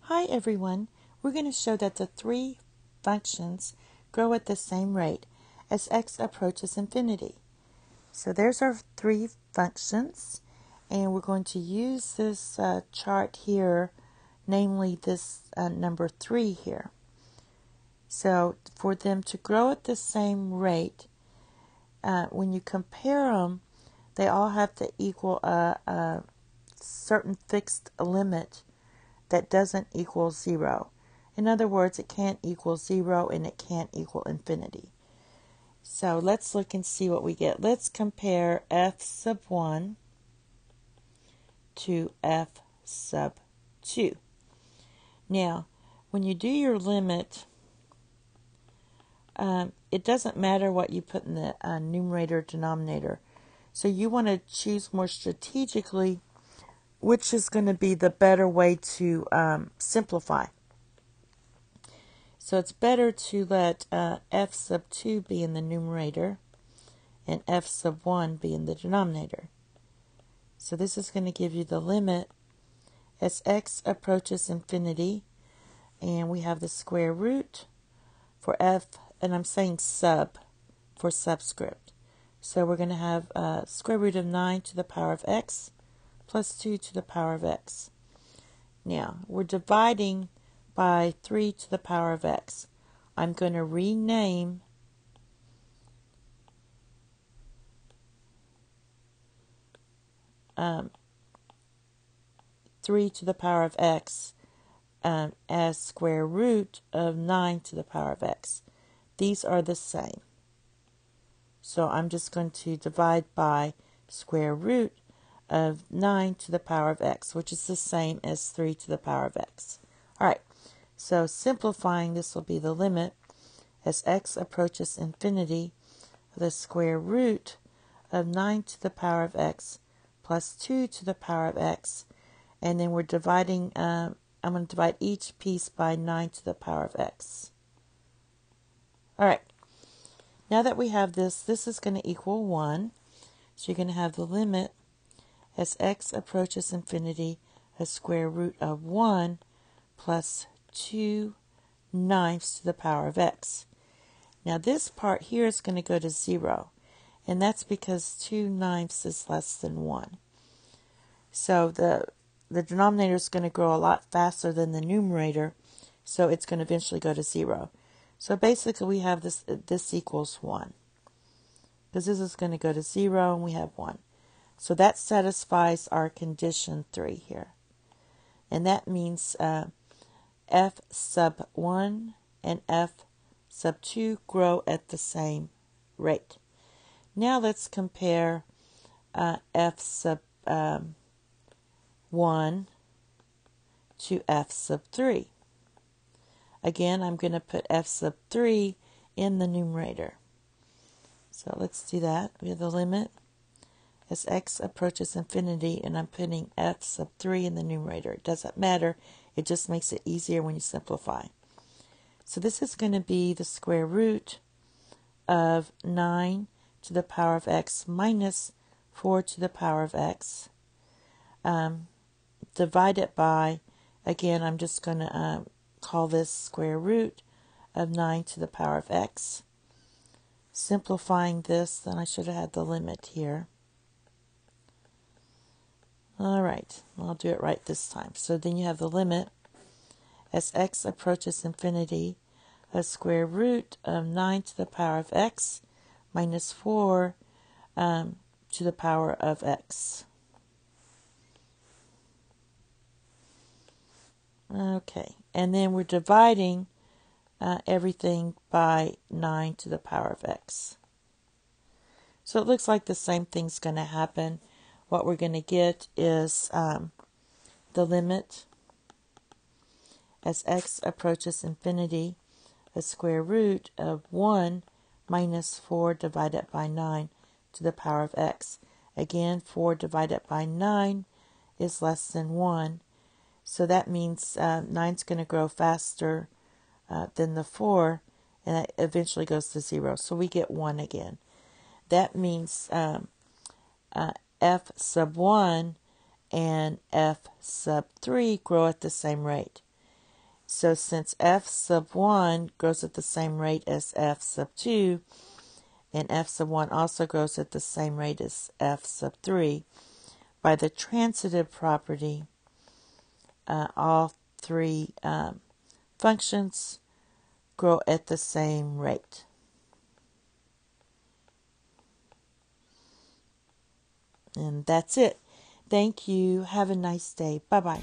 Hi everyone, we're going to show that the three functions grow at the same rate as x approaches infinity. So there's our three functions, and we're going to use this chart here, namely this number 3 here. So for them to grow at the same rate, when you compare them, they all have to equal a certain fixed limit that doesn't equal 0. In other words, it can't equal 0 and it can't equal infinity. So let's look and see what we get. Let's compare f sub 1 to f sub 2. Now, when you do your limit, it doesn't matter what you put in the numerator or denominator. So you want to choose more strategically which is going to be the better way to simplify. So it's better to let f sub 2 be in the numerator and f sub 1 be in the denominator. So this is going to give you the limit as x approaches infinity, and we have the square root for f, and I'm saying sub for subscript. So we're going to have square root of 9 to the power of x plus 2 to the power of x. Now, we're dividing by 3 to the power of x. I'm going to rename um, 3 to the power of x as square root of 9 to the power of x. These are the same. So I'm just going to divide by square root of 9 to the power of x, which is the same as 3 to the power of x. All right, so simplifying, this will be the limit as x approaches infinity, the square root of 9 to the power of x plus 2 to the power of x, and then we're dividing, I'm going to divide each piece by 9 to the power of x. All right, now that we have this, this is going to equal 1, so you're going to have the limit as x approaches infinity, a square root of 1 plus 2/9 to the power of x. Now this part here is going to go to 0, and that's because 2/9 is less than 1. So the denominator is going to grow a lot faster than the numerator, so it's going to eventually go to 0. So basically we have this equals 1, because this is going to go to 0 and we have 1. So that satisfies our condition 3 here. And that means f sub 1 and f sub 2 grow at the same rate. Now let's compare f sub 1 to f sub 3. Again, I'm going to put f sub 3 in the numerator. So let's do that. We have the limit as x approaches infinity, and I'm putting f sub 3 in the numerator. It doesn't matter. It just makes it easier when you simplify. So this is going to be the square root of 9 to the power of x minus 4 to the power of x. Divided by, again, I'm just going to call this square root of 9 to the power of x. Simplifying this, then I should have had the limit here. All right, I'll do it right this time. So then you have the limit as x approaches infinity, a square root of 9 to the power of x minus 4 to the power of x. Okay, and then we're dividing everything by 9 to the power of x. So it looks like the same thing's going to happen. What we're going to get is the limit as x approaches infinity, a square root of 1 minus 4 divided by 9 to the power of x. Again, 4 divided by 9 is less than 1. So that means 9 is going to grow faster than the 4, and that eventually goes to 0. So we get 1 again. That means f sub 1 and f sub 3 grow at the same rate. So since f sub 1 grows at the same rate as f sub 2, and f sub 1 also grows at the same rate as f sub 3, by the transitive property, all three functions grow at the same rate. And that's it. Thank you. Have a nice day. Bye-bye.